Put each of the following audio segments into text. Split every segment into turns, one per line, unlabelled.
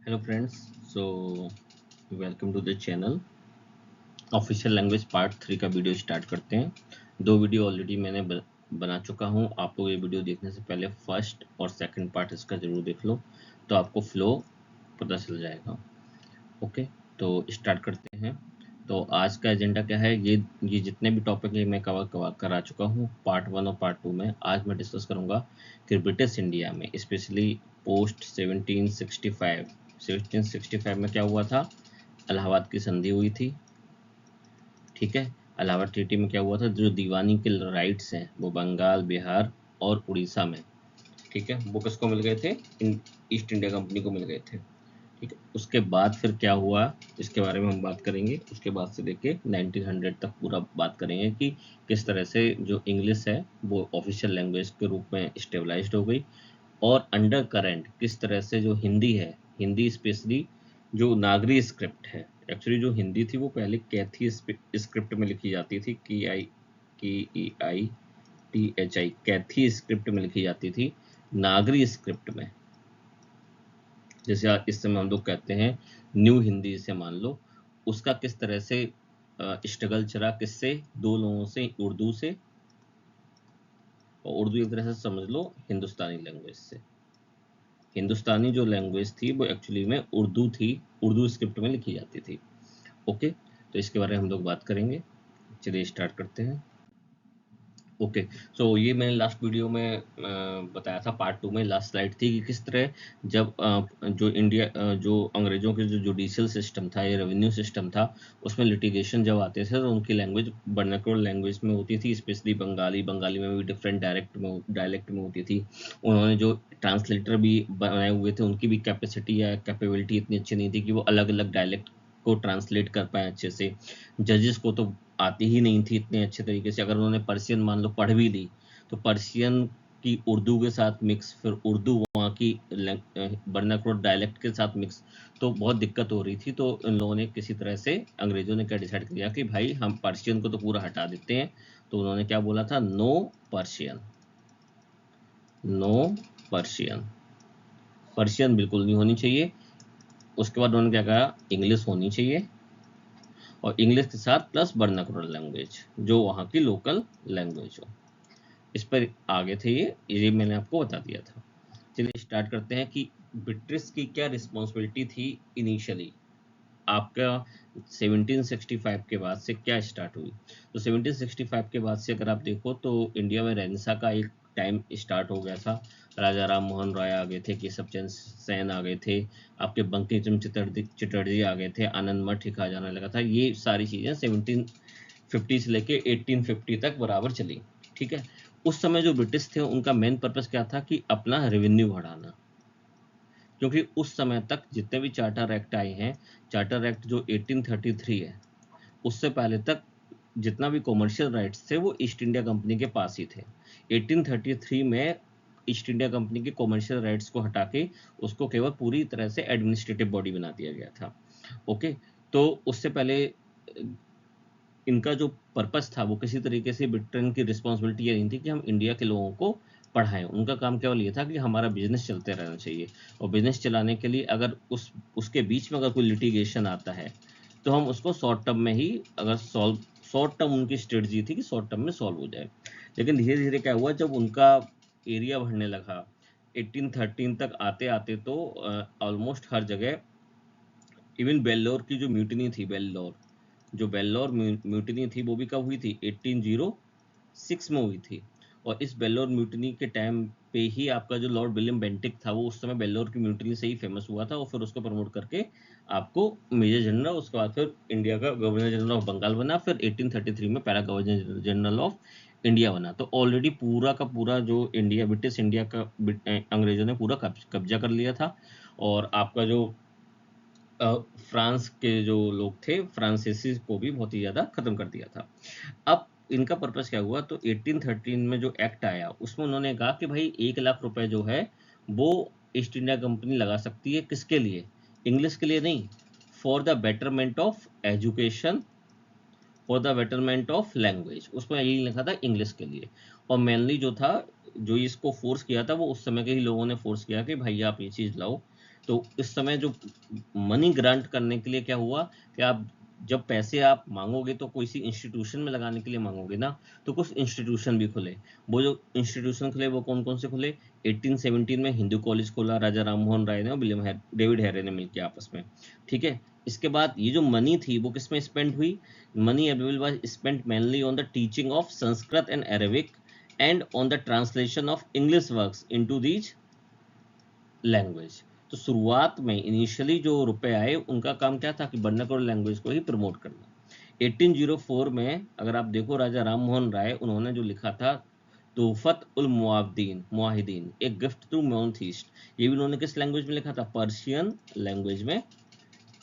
Hello friends, so welcome to the channel. Official language part 3 का video start करते हैं। 2 video already मैंने बना चुका हूं। आप लोग ये वीडियो देखने से पहले फर्स्ट और सेकंड पार्ट इसका ज़रूर देख लो, तो आपको फ्लो पता चल जाएगा। ओके, तो स्टार्ट करते हैं। तो आज का एजेंडा क्या है? ये जितने भी टॉपिक है मैं कवर करा चुका हूँ पार्ट 1 और पार्ट 2 में। आज मैं डिस्कस करूँगा कि ब्रिटिश इंडिया में स्पेशली पोस्ट 1765 में क्या हुआ था। इलाहाबाद की संधि हुई थी, ठीक है। इलाहाबाद ट्रीटी में क्या हुआ था, जो दीवानी के राइट्स हैं वो बंगाल, बिहार और उड़ीसा में, ठीक है, वो किसको मिल गए थे? ईस्ट इंडिया कंपनी को मिल गए थे, ठीक है। उसके बाद फिर क्या हुआ, इसके बारे में हम बात करेंगे। उसके बाद से लेके 1900 तक पूरा बात करेंगे कि किस तरह से जो इंग्लिश है वो ऑफिशियल लैंग्वेज के रूप में स्टेबलाइज्ड हो गई, और अंडर करेंट किस तरह से जो हिंदी है, हिंदी स्पेशली जो नागरी स्क्रिप्ट है। एक्चुअली जो हिंदी थी वो पहले कैथी स्क्रिप्ट में लिखी जाती थी, KEITHI, कैथी स्क्रिप्ट में लिखी जाती थी, नागरी स्क्रिप्ट में, जैसे इस समय हम लोग कहते हैं न्यू हिंदी से मान लो। उसका किस तरह से स्ट्रगल चला, किससे? दो लोगों से, उर्दू से, और उर्दू एक तरह से समझ लो हिंदुस्तानी लैंग्वेज से। हिंदुस्तानी जो लैंग्वेज थी वो एक्चुअली में उर्दू थी, उर्दू स्क्रिप्ट में लिखी जाती थी। ओके, तो इसके बारे में हम लोग बात करेंगे। चलिए स्टार्ट करते हैं। ओके, सो ये मैंने लास्ट वीडियो में बताया था, पार्ट 2 में लास्ट स्लाइड थी कि किस तरह जब जो अंग्रेजों के जो जुडिशियल सिस्टम था या रेवेन्यू सिस्टम था, उसमें लिटिगेशन जब आते थे तो उनकी लैंग्वेज वर्नाक्युलर लैंग्वेज में होती थी, स्पेशली बंगाली में भी डिफरेंट डायलेक्ट में होती थी। उन्होंने जो ट्रांसलेटर भी बनाए हुए थे उनकी भी कैपेसिटी या कैपेबिलिटी इतनी अच्छी नहीं थी कि वो अलग अलग डायलेक्ट को ट्रांसलेट कर पाए अच्छे से। जजेस को तो आती ही नहीं थी इतने अच्छे तरीके से। अगर उन्होंने पर्शियन मान लो पढ़ भी ली, तो पर्शियन की उर्दू के साथ मिक्स, फिर उर्दू वहाँ की वर्नाक्युलर डायलेक्ट के साथ मिक्स, तो बहुत दिक्कत हो रही थी। तो इन लोगों ने किसी तरह से, अंग्रेजों ने क्या डिसाइड किया कि भाई हम पर्शियन को तो पूरा हटा देते हैं। तो उन्होंने क्या बोला था? No Persian, no Persian, Persian बिल्कुल नहीं होनी चाहिए। उसके बाद उन्होंने क्या कहा? इंग्लिश होनी चाहिए, और इंग्लिश के साथ प्लस वर्नाक्युलर लैंग्वेज जो वहाँ की लोकल लैंग्वेज हो। इस पर आगे थे ये मैंने आपको बता दिया था। चलिए स्टार्ट करते हैं कि ब्रिटिश की क्या रिस्पॉन्सिबिलिटी थी इनिशियली। आपका 1765 के बाद से क्या स्टार्ट हुई? तो 1765 के बाद से अगर आप देखो तो इंडिया में रेनेसां का एक टाइम स्टार्ट हो गया था। राजा राम मोहन राय आ गए थे, केशव चंद्र सेन आ गए थे, आपके बंकिम चंद्र चटर्जी आ गए थे, आनंद मठ लिखा जाने लगा था। ये सारी चीज़ें 1750 से लेके 1850 तक बराबर चली, ठीक है। उस समय जो ब्रिटिश थे उनका मेन पर्पस क्या था कि अपना रेवेन्यू बढ़ाना, क्योंकि उस समय तक जितने भी चार्टर एक्ट आए हैं, चार्टर एक्ट जो 1833 है, उससे पहले तक जितना भी कॉमर्शियल राइट्स थे वो ईस्ट इंडिया कंपनी के पास ही थे। 1833 में ईस्ट इंडिया कंपनी के कॉमर्शियल राइट्स को हटा के उसको केवल पूरी तरह से एडमिनिस्ट्रेटिव बॉडी बना दिया गया था। ओके, तो उससे पहले इनका जो पर्पस था वो किसी तरीके से ब्रिटेन की रिस्पॉन्सिबिलिटी ये नहीं थी कि हम इंडिया के लोगों को पढ़ाएं। उनका काम केवल ये था कि हमारा बिजनेस चलते रहना चाहिए, और बिजनेस चलाने के लिए अगर उसके बीच में अगर कोई लिटिगेशन आता है तो हम उसको शॉर्ट टर्म में ही अगर सॉल्व, शॉर्ट टर्म उनकी स्ट्रेटजी थी कि शॉर्ट टर्म में सॉल्व हो जाए। लेकिन धीरे धीरे क्या हुआ, जब उनका एरिया बढ़ने लगा 1813 तक आते आते, तो ऑलमोस्ट हर जगह, इवन बेल्लोर की जो म्यूटिनी थी, बेल्लोर म्यूटिनी थी वो भी कब हुई थी? 1806 में हुई थी। और इस बेल्लोर म्यूटिनी के टाइम पे ही आपका जो लॉर्ड विलियम बेंटिक था वो उस समय बेल्लोर की म्यूटिनी से ही फेमस हुआ था, और फिर उसको प्रमोट करके आपको मेजर जनरल, उसके बाद फिर इंडिया का गवर्नर जनरल ऑफ बंगाल बना, फिर 1833 में para governor general of India बना। तो ऑलरेडी पूरा का पूरा जो इंडिया, ब्रिटिश इंडिया का अंग्रेजों ने पूरा कब्जा कर लिया था। और आपका जो फ्रांस के जो लोग थे, फ्रांसीसी को भी बहुत ही ज़्यादा ख़त्म कर दिया था। अब इनका पर्पस क्या हुआ, तो 1813 में जो एक्ट आया उसमें उन्होंने कहा कि भाई 1 लाख रुपए जो है वो ईस्ट इंडिया कंपनी लगा सकती है। किसके लिए? इंग्लिश के लिए नहीं, for the betterment of education, for the betterment of language. उसमें यही लिखा था, इंग्लिश के लिए। और मेनली जो था, जो इसको फोर्स किया था वो उस समय के ही लोगों ने फोर्स किया कि भाई आप ये चीज़ लाओ। तो इस समय जो मनी ग्रांट करने के लिए क्या हुआ कि आप जब पैसे आप मांगोगे तो कोई सी इंस्टीट्यूशन में लगाने के लिए मांगोगे ना, तो कुछ इंस्टीट्यूशन भी खुले। वो जो इंस्टीट्यूशन खुले वो कौन कौन से खुले? 1817 में हिंदू कॉलेज खोला राजा राम मोहन राय ने और डेविड हैरे ने मिलकर आपस में, ठीक है। इसके बाद ये जो मनी थी वो किस में स्पेंड हुई? Money available was spent mainly on the teaching of Sanskrit and Arabic and on the translation of English works into these language. तो शुरुआत में इनिशियली जो रुपए आए उनका काम क्या था कि वर्नाकुलर लैंग्वेज को ही प्रमोट करना। 1804 में अगर आप देखो राजा राम मोहन राय उन्होंने जो लिखा था तोहफत उल मुआहिदीन एक गिफ्ट टू नॉर्थ ईस्ट, ये भी उन्होंने किस लैंग्वेज में लिखा था? पर्शियन लैंग्वेज में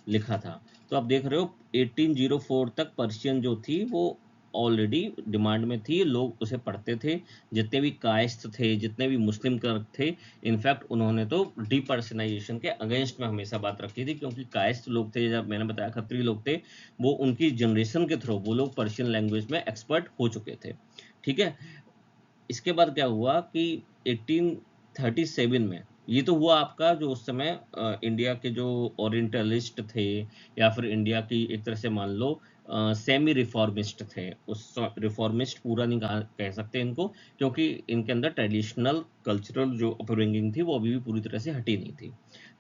लिखा था। तो आप देख रहे हो 1804 तक पर्शियन जो थी वो ऑलरेडी डिमांड में थी, लोग उसे पढ़ते थे। जितने भी कायस्थ थे, जितने भी मुस्लिम कर्क थे, इनफैक्ट उन्होंने तो डीपर्सनाइजेशन के अगेंस्ट में हमेशा बात रखी थी, क्योंकि कायस्थ लोग थे, जब मैंने बताया खत्री लोग थे, वो उनकी जनरेशन के थ्रू वो लोग पर्शियन लैंग्वेज में एक्सपर्ट हो चुके थे, ठीक है। इसके बाद क्या हुआ कि 1837 में ये तो हुआ आपका जो उस समय इंडिया के जो ओरिएंटलिस्ट थे या फिर इंडिया की एक तरह से मान लो सेमी रिफॉर्मिस्ट थे। उस रिफॉर्मिस्ट पूरा नहीं कह सकते इनको, क्योंकि इनके अंदर ट्रेडिशनल कल्चरल जो अपब्रिंगिंग थी वो अभी भी पूरी तरह से हटी नहीं थी,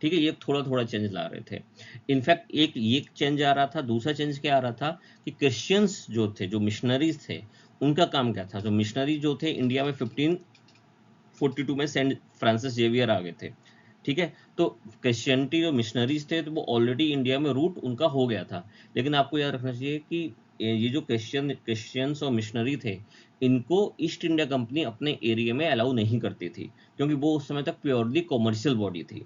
ठीक है। ये थोड़ा थोड़ा चेंज ला रहे थे। इनफैक्ट एक चेंज आ रहा था। दूसरा चेंज क्या आ रहा था कि क्रिश्चियंस जो थे, जो मिशनरीज थे, उनका काम क्या था? जो मिशनरी जो थे इंडिया में 1542 में सेंट फ्रांसिस जेवियर आ गए थे, ठीक है। तो क्रिश्चियनिटी जो मिशनरीज थे तो वो ऑलरेडी इंडिया में रूट उनका हो गया था। लेकिन आपको याद रखना चाहिए कि ये जो क्रिश्चियंस और मिशनरी थे, इनको ईस्ट इंडिया कंपनी अपने एरिया में अलाउ नहीं करती थी, क्योंकि वो उस समय तक प्योरली कॉमर्शियल बॉडी थी।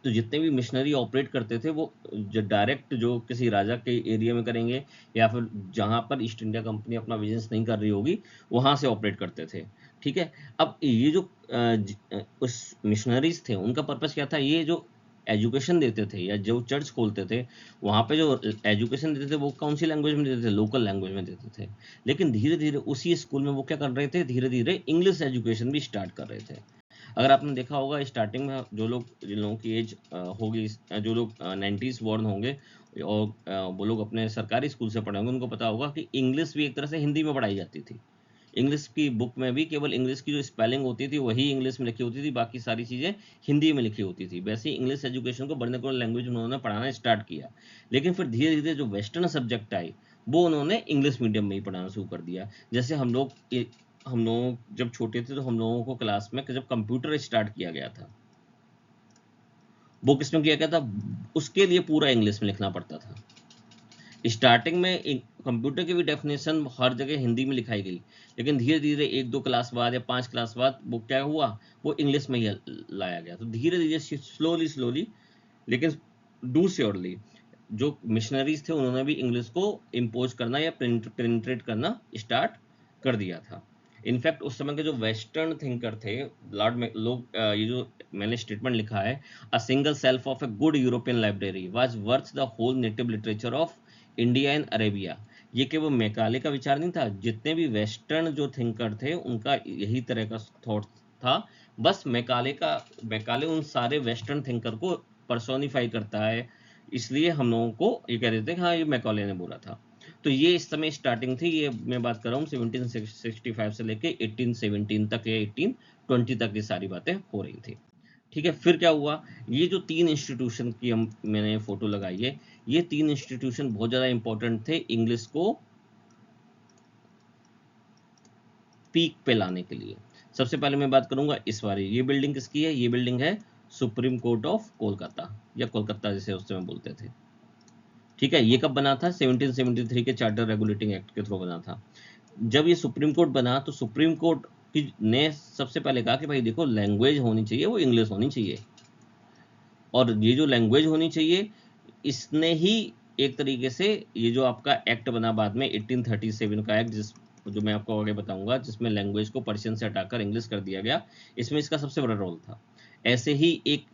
तो जितने भी मिशनरी ऑपरेट करते थे वो जो डायरेक्ट जो किसी राजा के एरिया में करेंगे या फिर जहाँ पर ईस्ट इंडिया कंपनी अपना बिजनेस नहीं कर रही होगी वहाँ से ऑपरेट करते थे, ठीक है। अब ये जो उस मिशनरीज थे उनका पर्पस क्या था? ये जो एजुकेशन देते थे या जो चर्च खोलते थे वहाँ पे जो एजुकेशन देते थे वो कौन सी लैंग्वेज में देते थे? लोकल लैंग्वेज में देते थे। लेकिन धीरे धीरे उसी स्कूल में वो क्या कर रहे थे? धीरे धीरे इंग्लिश एजुकेशन भी स्टार्ट कर रहे थे। अगर आपने देखा होगा स्टार्टिंग में जो लोग, जिन लोगों की एज होगी, जो लोग 90s बॉर्न होंगे और वो लोग अपने सरकारी स्कूल से पढ़े होंगे, उनको पता होगा कि इंग्लिश भी एक तरह से हिंदी में पढ़ाई जाती थी। इंग्लिश की बुक में भी केवल इंग्लिश की जो स्पेलिंग होती थी वही इंग्लिश में लिखी होती थी, बाकी सारी चीज़ें हिंदी में लिखी होती थी। वैसे ही इंग्लिश एजुकेशन को वर्नाकुलर लैंग्वेज उन्होंने पढ़ाना स्टार्ट किया। लेकिन फिर धीरे धीरे जो वेस्टर्न सब्जेक्ट आए वो उन्होंने इंग्लिश मीडियम में ही पढ़ाना शुरू कर दिया। जैसे हम लोग जब छोटे थे तो हम लोगों को क्लास में जब कंप्यूटर स्टार्ट किया गया था, वो किसमें किया गया था? उसके लिए पूरा इंग्लिश में लिखना पड़ता था। स्टार्टिंग में कंप्यूटर की भी डेफिनेशन हर जगह हिंदी में लिखाई गई, लेकिन धीरे धीरे 1-2 क्लास बाद या 5 क्लास बाद वो क्या हुआ, वो इंग्लिश में ही लाया गया। तो धीरे धीरे स्लोली लेकिन डू श्योरली जो मिशनरीज थे उन्होंने भी इंग्लिश को इम्पोज करना या पेनिट्रेट करना स्टार्ट कर दिया था। इनफैक्ट उस समय के जो वेस्टर्न थिंकर थे, लॉर्ड में लोग ये जो मैंने स्टेटमेंट लिखा है, a single self of a good European library was worth the whole native literature of India and Arabia. ये केवल मैकाले का विचार नहीं था, जितने भी वेस्टर्न जो थिंकर थे उनका यही तरह का थॉट था। बस मैकाले उन सारे वेस्टर्न थिंकर को पर्सोनिफाई करता है, इसलिए हम लोगों को ये कह देते हैं हाँ ये मैकाले ने बोला था। तो ये इस समय स्टार्टिंग थी, ये मैं बात कर रहा हूँ 1765 से लेके 1817 तक या 1820 तक ये सारी बातें हो रही थी, ठीक है। फिर क्या हुआ, ये जो 3 इंस्टीट्यूशन की मैंने फोटो लगाई है, ये 3 इंस्टीट्यूशन बहुत ज़्यादा इंपॉर्टेंट थे इंग्लिश को पीक पे लाने के लिए। सबसे पहले मैं बात करूंगा इस बारे, ये बिल्डिंग किसकी है? ये बिल्डिंग है सुप्रीम कोर्ट ऑफ कोलकाता या कोलकाता जिसे उस समय बोलते थे, ठीक है। ये कब बना था? 1773 के चार्टर रेगुलेटिंग एक्ट के थ्रू बना था। जब ये सुप्रीम कोर्ट बना तो सुप्रीम कोर्ट ने सबसे पहले कहा कि भाई देखो लैंग्वेज होनी चाहिए वो इंग्लिश होनी चाहिए, और ये जो लैंग्वेज होनी चाहिए इसने ही एक तरीके से ये जो आपका एक्ट बना बाद में 1837 का एक्ट, जिस जो मैं आपको आगे बताऊंगा, जिसमें लैंग्वेज को पर्शियन से हटाकर इंग्लिश कर दिया गया, इसमें इसका सबसे बड़ा रोल था। ऐसे ही एक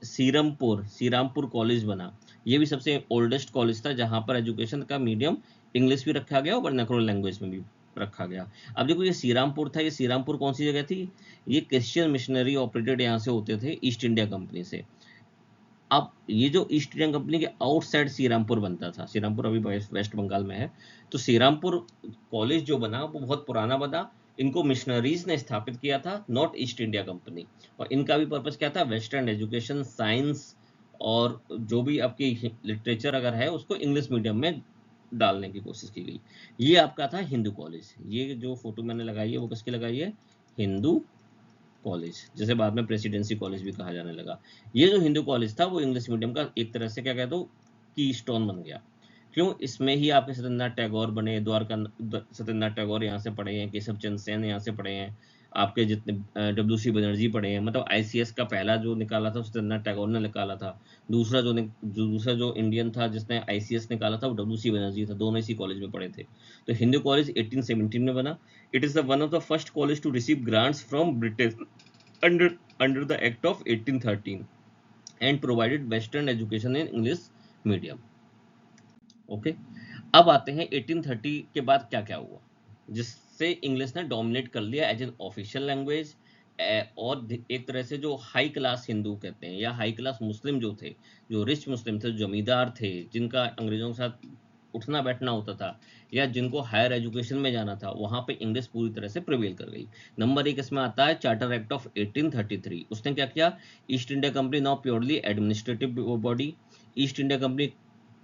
श्रीरामपुर कॉलेज बना, ये भी सबसे ओल्डेस्ट कॉलेज था जहां पर एजुकेशन का मीडियम इंग्लिश भी रखा गया और वर्नाकुलर लैंग्वेज में भी रखा गया। अब देखो ये श्रीरामपुर था, ये श्रीरामपुर कौन सी जगह थी? ये क्रिश्चियन मिशनरी ऑपरेटेड यहाँ से होते थे ईस्ट इंडिया कंपनी से। अब ये जो ईस्ट इंडिया कंपनी के आउटसाइड श्रीरामपुर बनता था, श्रीरामपुर अभी वेस्ट बंगाल में है, तो श्रीरामपुर कॉलेज जो बना वो बहुत पुराना बना, इनको मिशनरीज ने स्थापित किया था, नॉट ईस्ट इंडिया कंपनी। और इनका भी पर्पस क्या था, वेस्टर्न एजुकेशन, साइंस और जो भी आपकी लिटरेचर अगर है उसको इंग्लिश मीडियम में डालने की कोशिश की गई। ये आपका था हिंदू कॉलेज। ये जो फोटो मैंने लगाई है वो किसकी लगाई है, हिंदू कॉलेज, जिसे बाद में प्रेसिडेंसी कॉलेज भी कहा जाने लगा। ये जो हिंदू कॉलेज था वो इंग्लिश मीडियम का एक तरह से क्या कहते हो की स्टोन बन गया। क्यों, इसमें ही आपके सत्येंद्रनाथ टैगोर बने, द्वारका सत्येंद्रनाथ टैगोर यहाँ से पढ़े हैं, केशव चंद्र सेन यहाँ से पढ़े हैं, आपके जितने डब्ल्यू सी बनर्जी पढ़े हैं। मतलब आईसीएस का पहला जो निकाला था सत्येंद्रनाथ टैगोर ने निकाला था। दूसरा जो इंडियन था जिसने आईसीएस निकाला था वो डब्ल्यू सी बनर्जी था। दोनों इसी कॉलेज में पढ़े थे। तो हिंदू कॉलेज 1817 में बना। It is the one of the first college to receive grants from British under the Act of 1813 and provided Western education in English medium. Okay, अब आते हैं 1830 के बाद क्या क्या हुआ जिससे इंग्लिश ने डोमिनेट कर लिया एज एन ऑफिशियल लैंग्वेज। और एक तरह से जो हाई क्लास हिंदू कहते हैं या हाई क्लास मुस्लिम जो थे, जो रिच मुस्लिम थे, जमींदार थे, जिनका अंग्रेजों के साथ उठना बैठना होता था या जिनको हायर एजुकेशन में जाना था, वहां पे इंग्लिश पूरी तरह से प्रिवेल कर गई। नंबर एक इसमें आता है चार्टर एक्ट ऑफ 1833। उसने क्या किया, east India company now purely administrative body, east India company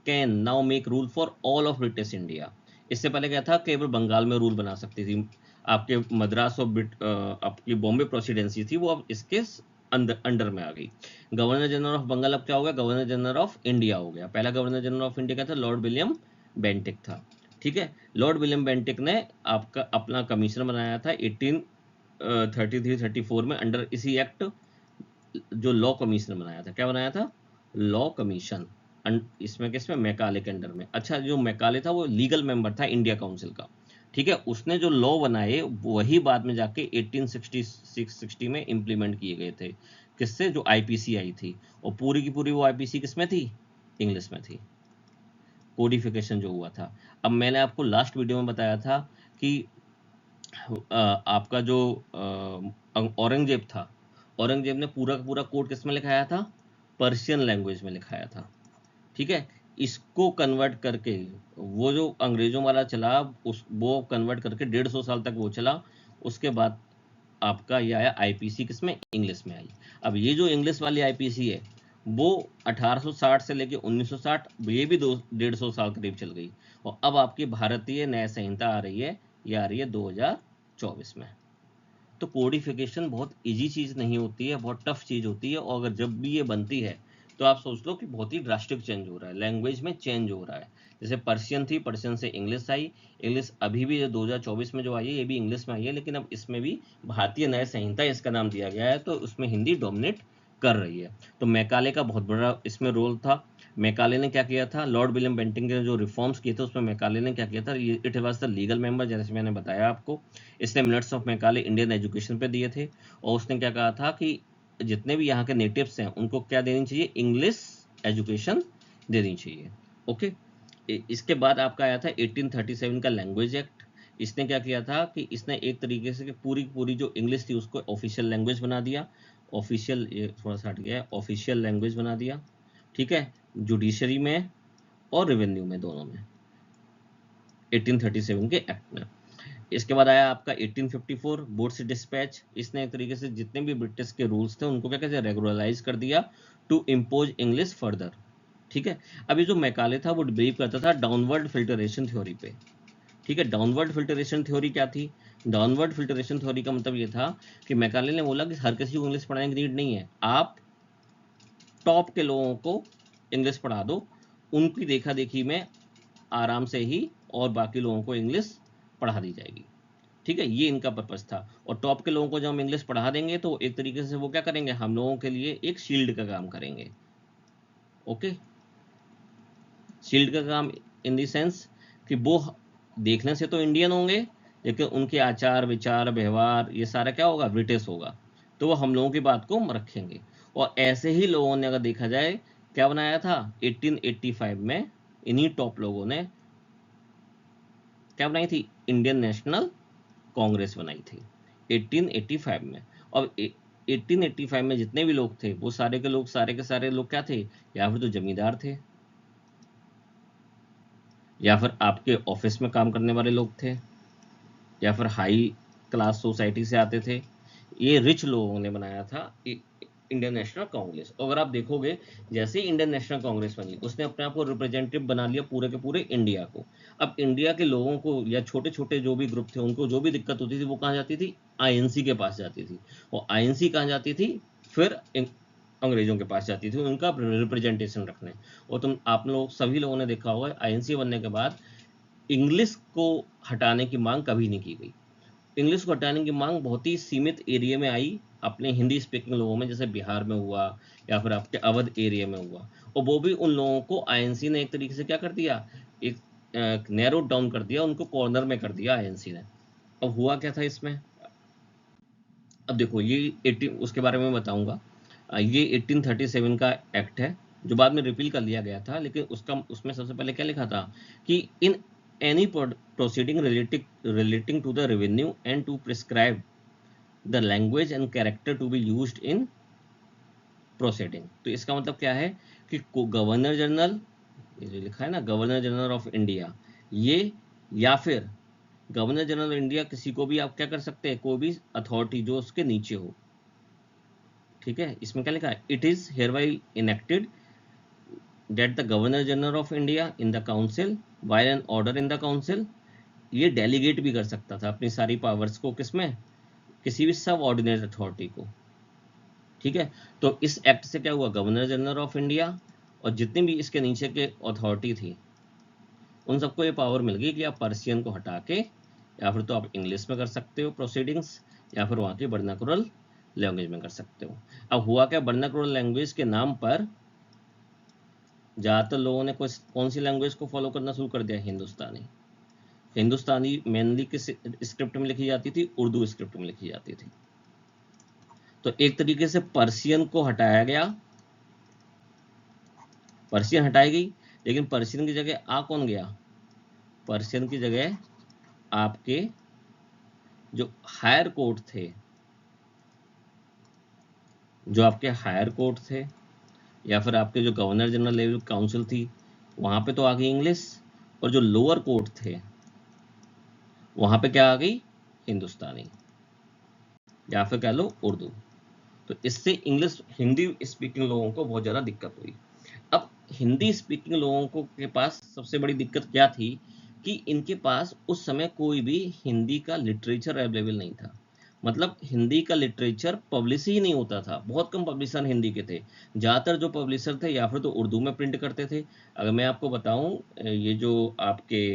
can now make rule for all of British India. इससे पहले क्या था, केवल बंगाल में रूल बना सकती थी। आपके मद्रास और आपकी बॉम्बे प्रेसिडेंसी थी वो अब इसके अंडर में आ गई। गवर्नर जनरल ऑफ बंगाल अब क्या हो गया, गवर्नर जनरल ऑफ इंडिया हो गया। पहला गवर्नर जनरल ऑफ इंडिया क्या था, लॉर्ड विलियम बेंटिक था। ठीक है, लॉर्ड विलियम बेंटिक ने आपका अपना कमीशन बनाया था 1833-34 में अंडर इसी एक्ट, जो लॉ कमीशन बनाया था। क्या बनाया था, लॉ कमीशन। इसमें किसमें, मैकाले के अंडर में। अच्छा, जो मैकाले था वो लीगल मेंबर था इंडिया काउंसिल का। ठीक है, उसने जो लॉ बनाए वही बाद में जाके 1860 में इंप्लीमेंट किए गए थे। किससे, जो आईपीसी आई थी। और पूरी की पूरी वो आईपीसी किसमें थी, इंग्लिश में थी। कोडिफिकेशन जो हुआ था। अब मैंने आपको लास्ट वीडियो में बताया था कि आपका जो औरंगजेब था, औरंगजेब ने पूरा का पूरा कोड किस में लिखाया था, पर्शियन लैंग्वेज में लिखाया था। ठीक है, इसको कन्वर्ट करके वो जो अंग्रेजों वाला चला वो कन्वर्ट करके 150 साल तक वो चला। उसके बाद आपका ये आया आईपीसी, किसमें, इंग्लिश में आई। अब ये जो इंग्लिश वाली आईपीसी है वो 1860 से लेके 1960, ये भी 150 साल करीब चल गई। और अब आपकी भारतीय न्याय संहिता आ रही है, ये आ रही है 2024 में। तो कोडिफिकेशन बहुत इजी चीज़ नहीं होती है, बहुत टफ चीज़ होती है। और अगर जब भी ये बनती है तो आप सोच लो कि बहुत ही ड्रास्टिक चेंज हो रहा है, लैंग्वेज में चेंज हो रहा है। जैसे पर्शियन थी, पर्शियन से इंग्लिश आई। इंग्लिश अभी भी 2024 में जो आई है ये भी इंग्लिश में आई है, लेकिन अब इसमें भी भारतीय न्याय संहिता इसका नाम दिया गया है, तो उसमें हिंदी डोमिनेट कर रही है। तो मैकाले का बहुत बड़ा इसमें रोल था। मैकाले ने क्या किया था, लॉर्ड विलियम बेंटिक ने जो रिफॉर्म्स किए थे उसमें मैकाले ने क्या किया था, it was the legal member, जैसे मैंने बताया आपको। इसने minutes of Macaulay Indian education पे दिए थे। और उसने क्या कहा था कि जितने भी यहाँ के नेटिव्स हैं उनको क्या देनी चाहिए, इंग्लिश एजुकेशन देनी चाहिए। ओके, इसके बाद आपका आया था 1837 का लैंग्वेज एक्ट। इसने क्या किया था कि इसने एक तरीके से पूरी पूरी जो इंग्लिश थी उसको ऑफिशियल लैंग्वेज बना दिया। ऑफिशियल, ये थोड़ा सा हट गया है, ऑफिशियल लैंग्वेज बना दिया। ठीक है, जुडिशरी में और रेवेन्यू में, दोनों में, 1837 के एक्ट में। इसके बाद आया आपका 1854 बोर्ड्स डिस्पैच। इसने एक तरीके से जितने भी ब्रिटिश के रूल्स थे उनको क्या कहते हैं, रेगुलराइज कर दिया टू इम्पोज इंग्लिश फर्दर। ठीक है, अभी जो मैकाले था वो बिलीव करता था डाउनवर्ड फिल्टरेशन थ्योरी पे। ठीक है, डाउनवर्ड फिल्टरेशन थ्योरी क्या थी, डाउनवर्ड फिल्टरेशन थ्योरी का मतलब ये था कि मैकाले ने बोला कि हर किसी को इंग्लिश पढ़ाने की नीड नहीं है, आप टॉप के लोगों को इंग्लिश पढ़ा दो, उनकी देखा देखी में आराम से ही और बाकी लोगों को इंग्लिश पढ़ा दी जाएगी। ठीक है, ये इनका पर्पस था। और टॉप के लोगों को जब हम इंग्लिश पढ़ा देंगे तो एक तरीके से वो क्या करेंगे, हम लोगों के लिए एक शील्ड का काम करेंगे। ओके, शील्ड का काम इन द सेंस कि वो देखने से तो इंडियन होंगे लेकिन उनके आचार विचार व्यवहार ये सारा क्या होगा, ब्रिटिश होगा, तो वो हम लोगों की बात को रखेंगे। और ऐसे ही लोगों ने अगर देखा जाए क्या बनाया था 1885 में, इन्हीं टॉप लोगों ने क्या बनाई थी, इंडियन नेशनल कांग्रेस बनाई थी 1885 में। और 1885 में जितने भी लोग थे वो सारे के सारे लोग क्या थे, या फिर तो जमींदार थे, या फिर आपके ऑफिस में काम करने वाले लोग थे, या फिर हाई क्लास सोसाइटी से आते थे। ये रिच लोगों ने बनाया था इंडियन नेशनल कांग्रेस। अगर आप देखोगे जैसे ही इंडियन नेशनल कांग्रेस बनी, उसने अपने आप को रिप्रेजेंटेटिव बना लिया पूरे के पूरे इंडिया को। अब इंडिया के लोगों को या छोटे छोटे जो भी ग्रुप थे उनको जो भी दिक्कत होती थी वो कहाँ जाती थी, आईएनसी के पास जाती थी। और आईएनसी कहाँ जाती थी, फिर अंग्रेजों के पास जाती थी उनका रिप्रेजेंटेशन रखने। और तुम आप लोग सभी लोगों ने देखा होगा आईएनसी बनने के बाद इंग्लिश को हटाने की मांग कभी नहीं की गई। इंग्लिश को हटाने की मांग बहुत ही सीमित एरिया में आई, अपने हिंदी स्पीकिंग लोगों में, जैसे बिहार में हुआ या फिर आपके अवध एरिया में हुआ। और वो भी उन लोगों को आईएनसी ने एक तरीके से क्या कर दिया, एक नैरो डाउन कर दिया, उनको कॉर्नर में कर दिया आईएनसी ने। अब हुआ क्या था इसमें, अब देखो ये 18 उसके बारे में बताऊंगा। ये 1837 का एक्ट है जो बाद में रिपील कर लिया गया था, लेकिन उसका उसमें सबसे पहले क्या लिखा था कि in any proceeding relating to the revenue and to prescribe the language and character to be used in proceeding. तो इसका मतलब क्या है कि गवर्नर जनरल, ये जो लिखा है ना गवर्नर जनरल ऑफ इंडिया, ये या फिर गवर्नर जनरल इंडिया, किसी को भी आप क्या कर सकते हैं, कोई भी अथॉरिटी जो उसके नीचे हो। ठीक है, इसमें क्या लिखा है, it is hereby enacted that the governor general of India in the council while an order in the council, ये डेलीगेट भी कर सकता था अपनी सारी पावर्स को, किसमें, किसी भी सब ऑर्डिनेट अथॉरिटी को। ठीक है, तो इस एक्ट से क्या हुआ, गवर्नर जनरल ऑफ इंडिया और जितनी भी इसके नीचे के अथॉरिटी थी उन सबको ये पावर मिल गई कि आप पर्शियन को हटा के या फिर तो आप इंग्लिश में कर सकते हो प्रोसीडिंग्स, या फिर वहाँ की वर्नाकुलर लैंग्वेज में कर सकते हो। अब हुआ क्या, वर्नाकुलर लैंग्वेज के नाम पर ज़्यादातर लोगों ने कौन सी लैंग्वेज को फॉलो करना शुरू कर दिया, हिंदुस्तानी। हिंदुस्तानी मेनली किस स्क्रिप्ट में लिखी जाती थी, उर्दू स्क्रिप्ट में लिखी जाती थी। तो एक तरीके से पर्शियन को हटाया गया, पर्शियन हटाई गई, लेकिन पर्शियन की जगह आ कौन गया, पर्शियन की जगह आपके जो हायर कोर्ट थे, जो आपके हायर कोर्ट थे या फिर आपके जो गवर्नर जनरल लेवल काउंसिल थी, वहां पे तो आ गई इंग्लिश, और जो लोअर कोर्ट थे वहां पे क्या आ गई, हिंदुस्तानी या फिर कह लो उर्दू। तो इससे इंग्लिश हिंदी स्पीकिंग लोगों को बहुत ज़्यादा दिक्कत हुई। अब हिंदी स्पीकिंग लोगों को के पास सबसे बड़ी दिक्कत क्या थी कि इनके पास उस समय कोई भी हिंदी का लिटरेचर अवेलेबल नहीं था। मतलब हिंदी का लिटरेचर पब्लिश ही नहीं होता था, बहुत कम पब्लिशर हिंदी के थे। ज़्यादातर जो पब्लिशर थे या फिर तो उर्दू में प्रिंट करते थे। अगर मैं आपको बताऊं, ये जो आपके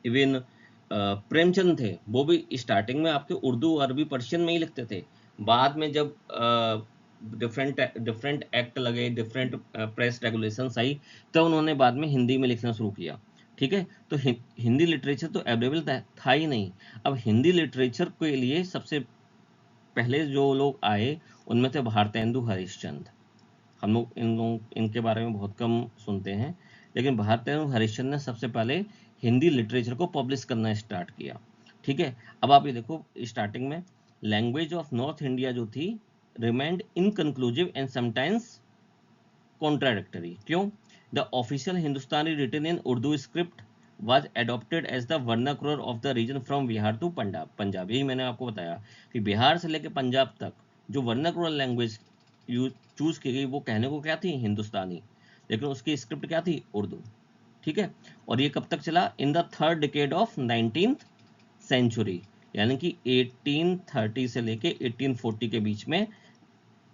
इवन प्रेमचंद थे वो भी स्टार्टिंग में आपके उर्दू अरबी पर्शियन में ही लिखते थे। बाद में जब डिफरेंट डिफरेंट एक्ट लगे, डिफरेंट प्रेस रेगुलेशंस आई, तब उन्होंने बाद में हिंदी में लिखना शुरू किया। ठीक है, तो हिंदी लिटरेचर तो अवेलेबल था ही नहीं। अब हिंदी लिटरेचर के लिए सबसे पहले जो लोग आए उनमें थे भारतेंदु हरिश्चंद्र। हम लोग इनके बारे में बहुत कम सुनते हैं, लेकिन भारतेंदु हरिश्चंद्र ने सबसे पहले हिंदी लिटरेचर को पब्लिश करना स्टार्ट किया। ठीक है, अब आप ये देखो स्टार्टिंग में लैंग्वेज ऑफ नॉर्थ इंडिया जो थी remained inconclusive and sometimes contradictory. क्यों, the official Hindustani written in Urdu script was adopted as the vernacular of the region from Bihar to Punjab. यही मैंने आपको बताया कि बिहार से लेकर पंजाब तक जो वर्नाकुलर लैंग्वेज चूज की गई वो कहने को क्या थी, हिंदुस्तानी, लेकिन उसकी स्क्रिप्ट क्या थी, उर्दू। ठीक है, और ये कब तक चला, in the third decade of 19th century, यानी कि 1830 से लेके 1840 के बीच में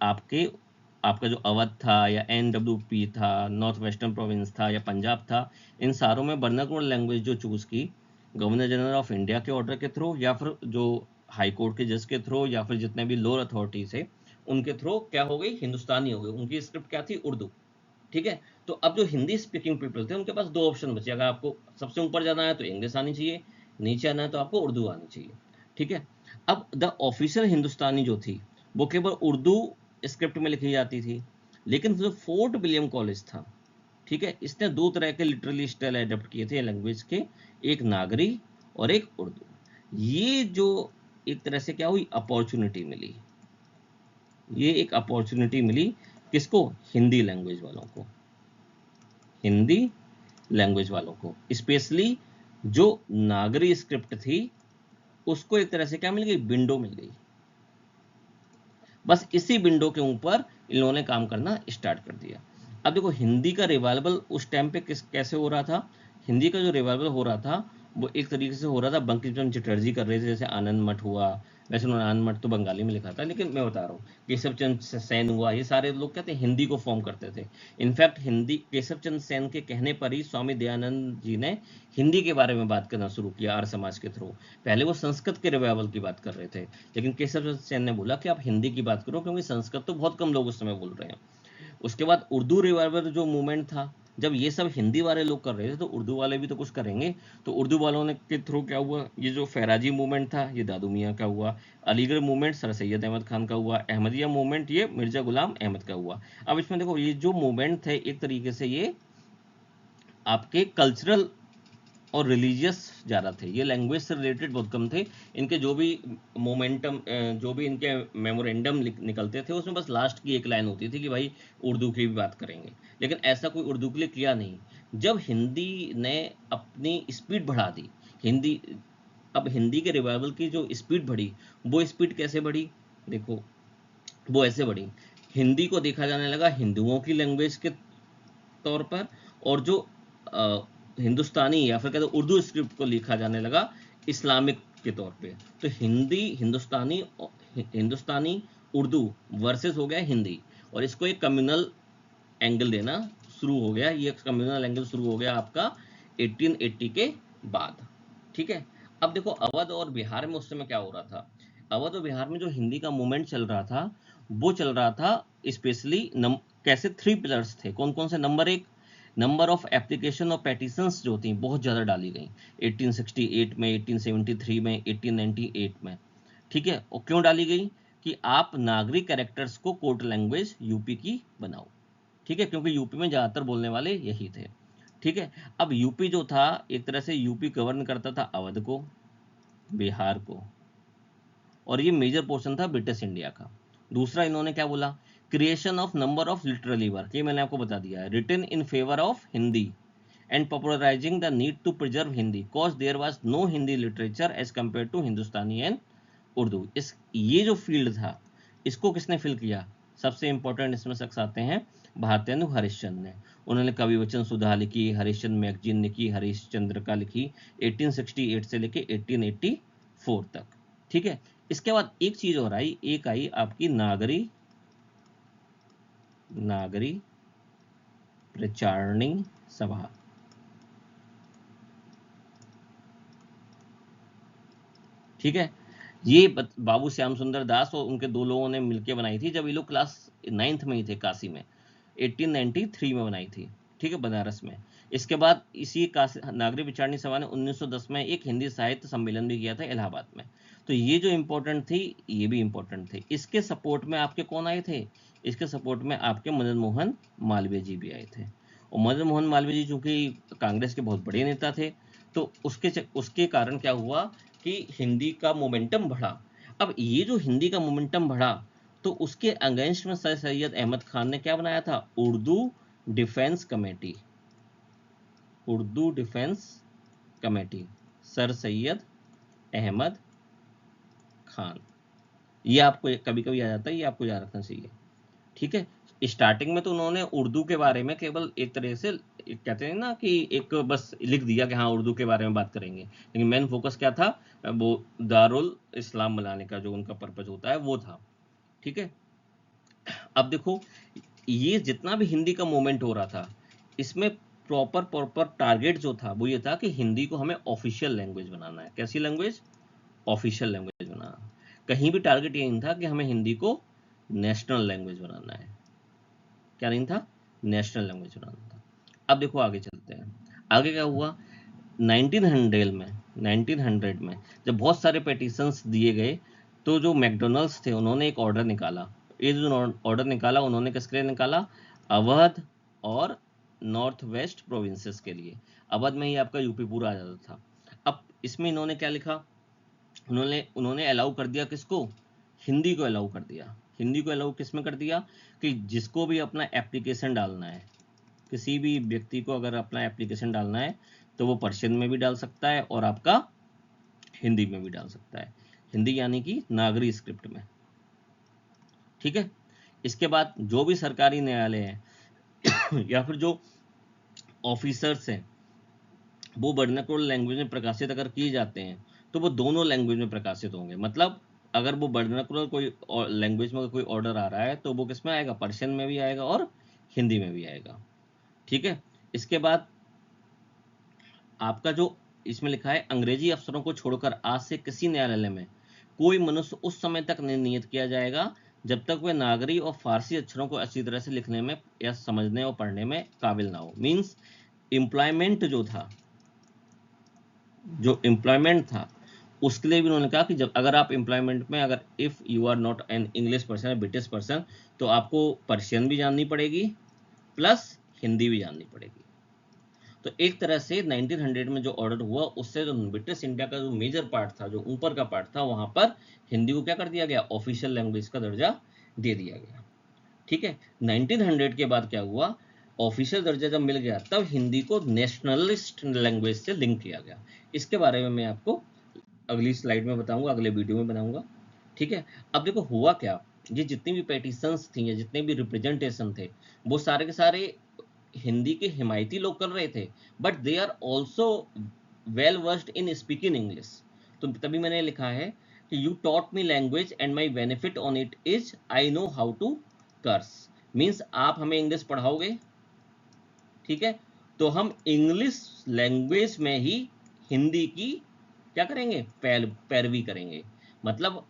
आपका जो अवध था या NWP था, नॉर्थ वेस्टर्न प्रोविंस था या पंजाब था, इन सारों में वर्नाकुलर लैंग्वेज जो चूज की गवर्नर जनरल ऑफ इंडिया के ऑर्डर के थ्रू या फिर जो हाई कोर्ट के जज के थ्रू या फिर जितने भी लोअर अथॉरिटीज है उनके थ्रू क्या हो गई, हिंदुस्तानी हो गई। उनकी स्क्रिप्ट क्या थी, उर्दू। ठीक है, तो अब जो हिंदी स्पीकिंग पीपल थे उनके पास दो ऑप्शन बचे, अगर आपको सबसे ऊपर जाना है तो इंग्लिश आनी चाहिए, नीचे आना है तो आपको उर्दू आनी चाहिए। ठीक है, अब द ऑफिशियल हिंदुस्तानी जो थी वो केवल उर्दू स्क्रिप्ट में लिखी जाती थी, लेकिन जो फोर्ट विलियम कॉलेज था, ठीक है, इसने दो तरह के लिटरली स्टाइल एडप्ट किए थे लैंग्वेज के, एक नागरी और एक उर्दू। ये जो एक तरह से क्या हुई, अपॉर्चुनिटी मिली, ये एक अपॉर्चुनिटी मिली किसको? हिंदी लैंग्वेज वालों को, हिंदी लैंग्वेज वालों को, स्पेशली जो नागरी स्क्रिप्ट थी उसको एक तरह से क्या मिल गई? विंडो मिल गई। बस इसी विंडो के ऊपर इन्होंने काम करना स्टार्ट कर दिया। अब देखो हिंदी का रिवाइवल उस टाइम पे कैसे हो रहा था? हिंदी का जो रिवाइवल हो रहा था वो एक तरीके से हो रहा था, बंकिम चंद्र चटर्जी कर रहे थे, जैसे आनंद मठ हुआ, वैसे उन्होंने आनंद मठ तो बंगाली में लिखा था, लेकिन मैं बता रहा हूँ केशव चंद्र सेन हुआ, ये सारे लोग कहते हैं हिंदी को फॉर्म करते थे। इनफैक्ट हिंदी केशव चंद्र सेन के कहने पर ही स्वामी दयानंद जी ने हिंदी के बारे में बात करना शुरू किया आर्य समाज के थ्रू। पहले वो संस्कृत के रिवाइवल की बात कर रहे थे, लेकिन केशव चंद्र सेन ने बोला कि आप हिंदी की बात करो, क्योंकि संस्कृत तो बहुत कम लोग उस समय बोल रहे हैं। उसके बाद उर्दू रिवाइवल जो मूवमेंट था, जब ये सब हिंदी वाले लोग कर रहे थे तो उर्दू वाले भी तो कुछ करेंगे। तो उर्दू वालों ने के थ्रू क्या हुआ? ये जो फैराजी मूवमेंट था ये दादू मियाँ का हुआ, अलीगढ़ मूवमेंट सर सैयद अहमद खान का हुआ, अहमदिया मूवमेंट ये मिर्जा गुलाम अहमद का हुआ। अब इसमें देखो ये जो मूवमेंट थे एक तरीके से ये आपके कल्चरल और रिलीजियस ज़्यादा थे, ये लैंग्वेज से रिलेटेड बहुत कम थे। इनके जो भी मोमेंटम, जो भी इनके मेमोरेंडम निकलते थे उसमें बस लास्ट की एक लाइन होती थी कि भाई उर्दू की भी बात करेंगे, लेकिन ऐसा कोई उर्दू के लिए किया नहीं। जब हिंदी ने अपनी स्पीड बढ़ा दी, हिंदी, अब हिंदी के रिवाइवल की जो स्पीड बढ़ी, वो स्पीड कैसे बढ़ी? देखो वो ऐसे बढ़ी, हिंदी को देखा जाने लगा हिंदुओं की लैंग्वेज के तौर पर, और जो हिंदुस्तानी या फिर कहते उर्दू स्क्रिप्ट को लिखा जाने लगा इस्लामिक के तौर पे। तो हिंदी हिंदुस्तानी उर्दू वर्सेस हो गया हिंदी, और इसको एक कम्युनल एंगल देना शुरू हो गया। ये कम्युनल एंगल शुरू हो गया आपका 1880 के बाद। ठीक है, अब देखो अवध और बिहार में उस समय क्या हो रहा था? अवध और बिहार में जो हिंदी का मूवमेंट चल रहा था वो चल रहा था स्पेशली कैसे? 3 पिलर्स थे। कौन कौन से? नंबर 1, नंबर ऑफ एप्लीकेशन और पेटिशंस जो थी बहुत ज़्यादा डाली गई 1868 में, 1873 में, 1898 में। ठीक है, और क्यों डाली गई? कि आप नागरिक कैरेक्टर्स को कोर्ट लैंग्वेज यूपी की बनाओ। ठीक है, क्योंकि यूपी में ज़्यादातर बोलने वाले यही थे। ठीक है, अब यूपी जो था एक तरह से यूपी गवर्न करता था अवध को, बिहार को, और ये मेजर पोर्शन था ब्रिटिश इंडिया का। दूसरा इन्होंने क्या बोला? Creation of number of literary work, ये मैंने आपको बता दिया है, written in favour of Hindi and popularizing the need to preserve Hindi cause there was no Hindi literature as compare to Hindustani and Urdu. इस ये जो फील्ड था इसको किसने फिल किया? सबसे इंपॉर्टेंट इसमें शख्स आते हैं भारतेंदु हरिश्चंद्र ने। उन्होंने कवि वचन सुधा लिखी, हरिश्चंद्र मैगजीन लिखी, हरिश्चंद्र का लिखी 1868 से लेके 1884 तक। ठीक है, इसके बाद एक चीज और आई, एक आई आपकी नागरी प्रचारणी सभा। ठीक है, ये बाबू श्याम सुंदर दास और उनके दो लोगों ने मिलकर बनाई थी, जब ये लोग क्लास 9th में ही थे, काशी में 1893 में बनाई थी। ठीक है, बनारस में। इसके बाद इसी काशी नागरिक विचारणी सभा ने 1910 में एक हिंदी साहित्य सम्मेलन भी किया था इलाहाबाद में। तो ये जो इम्पोर्टेंट थी ये भी इम्पोर्टेंट थे। इसके सपोर्ट में आपके कौन आए थे? इसके सपोर्ट में आपके मदन मोहन मालवीय जी भी आए थे। और मदन मोहन मालवीय जी चूंकि कांग्रेस के बहुत बड़े नेता थे, तो उसके कारण क्या हुआ कि हिंदी का मोमेंटम बढ़ा। अब ये जो हिंदी का मोमेंटम बढ़ा तो उसके अगेंस्ट में सर सैयद अहमद खान ने क्या बनाया था? Urdu defence committee. Urdu defence committee, sir Syed Ahmad Khan. ये आपको कभी कभी आ जाता है, ये आपको याद रखना चाहिए। ठीक है, स्टार्टिंग में तो उन्होंने उर्दू के बारे में केवल एक तरह से कहते हैं ना कि एक बस लिख दिया कि हाँ उर्दू के बारे में बात करेंगे, लेकिन मेन फोकस क्या था? वो दारुल इस्लाम बनाने का जो उनका पर्पज होता है वो था। ठीक है, अब देखो ये जितना भी हिंदी का मूवमेंट हो रहा था इसमें प्रॉपर टारगेट जो था वो ये था कि हिंदी को हमें ऑफिशियल लैंग्वेज बनाना है। कैसी लैंग्वेज? ऑफिशियल लैंग्वेज बनाना। कहीं भी टारगेट ये नहीं था कि हमें हिंदी को नेशनल लैंग्वेज बनाना है। क्या नहीं था? नेशनल लैंग्वेज बनाना था। अब देखो आगे चलते हैं, आगे क्या हुआ? 1900 में जब बहुत सारे पेटिशंस दिए गए तो जो मैकडोनल्ड्स थे उन्होंने एक ऑर्डर निकाला। ये जो ऑर्डर निकाला उन्होंने किसके लिए निकाला? अवध और नॉर्थ वेस्ट प्रोविंसेस के लिए। अवध में ही आपका यूपी पूरा आ जाता था। अब इसमें इन्होंने क्या लिखा? उन्होंने अलाउ कर दिया किसको? हिंदी को अलाउ कर दिया। हिंदी को अलाउ किस में कर दिया कि जिसको भी अपना एप्लीकेशन डालना है, किसी भी व्यक्ति को अगर अपना एप्लीकेशन डालना है तो वो पर्शियन में भी डाल सकता है और आपका हिंदी में भी डाल सकता है। हिंदी यानी कि नागरी स्क्रिप्ट में। ठीक है। इसके बाद जो भी सरकारी न्यायालय है या फिर जो ऑफिसर्स हैं वो वर्नाक्युलर लैंग्वेज में प्रकाशित अगर किए जाते हैं तो वो दोनों लैंग्वेज में प्रकाशित होंगे। मतलब अगर वो वर्नाक्युलर कोई लैंग्वेज में कोई ऑर्डर आ रहा है तो वो किस में आएगा, पर्शियन में भी आएगा और हिंदी में भी आएगा। ठीक है। इसके बाद आपका जो इसमें लिखा है, अंग्रेजी अफसरों को छोड़कर आज से किसी न्यायालय में कोई मनुष्य उस समय तक नहीं नियत किया जाएगा जब तक वह नागरी और फारसी अक्षरों को अच्छी तरह से लिखने में या समझने और पढ़ने में काबिल ना हो। मीन्स एम्प्लॉयमेंट जो एम्प्लॉयमेंट था उसके लिए भी उन्होंने कहा कि जब अगर आप एम्प्लॉयमेंट में अगर if you are not an English person, British person, तो आपको पर्शियन भी जाननी पड़ेगी प्लस हिंदी भी जाननी पड़ेगी। तो एक तरह से 1900 में जो ऑर्डर हुआ उससे जो ब्रिटिश इंडिया का जो मेजर पार्ट था, जो ऊपर का पार्ट था, वहां पर हिंदी को क्या कर दिया गया, ऑफिशियल लैंग्वेज का दर्जा दे दिया गया। ठीक है। 1900 के बाद क्या हुआ, ऑफिशियल दर्जा जब मिल गया तब हिंदी को नेशनलिस्ट लैंग्वेज से लिंक किया गया। इसके बारे में मैं आपको अगली स्लाइड में बताऊंगा, अगले वीडियो में बताऊंगा। ठीक है। अब देखो हुआ क्या, ये जितनी भी पेटिशंस थी या जितने भी रिप्रेजेंटेशन थे वो सारे के सारे हिंदी के हिमायती लोग कर रहे थे, but they are also well versed in speaking English. तो तभी मैंने लिखा है कि you taught me language and my benefit on it is I know how to curse. मीन्स आप हमें इंग्लिश पढ़ाओगे, ठीक है, तो हम इंग्लिश लैंग्वेज में ही हिंदी की क्या करेंगे, पैरवी करेंगे। मतलब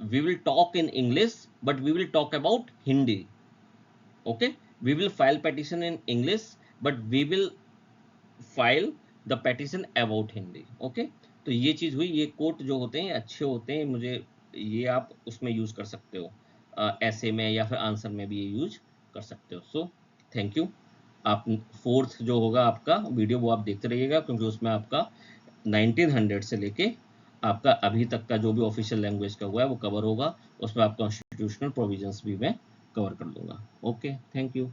we will talk in English but we will talk about Hindi. Okay, we will file petition in English but we will file the petition about Hindi. Okay, तो ये चीज हुई। ये कोट जो होते हैं अच्छे होते हैं, मुझे ये आप उसमें यूज कर सकते हो, ऐसे में या फिर आंसर में भी ये यूज कर सकते हो। So thank you. आप फोर्थ जो होगा आपका वीडियो वो आप देखते रहिएगा, क्योंकि उसमें आपका 1900 से लेके आपका अभी तक का जो भी ऑफिशियल लैंग्वेज का हुआ है वो कवर होगा। उसमें आप कॉन्स्टिट्यूशनल प्रोविजंस भी मैं कवर कर लूँगा। Okay, thank you.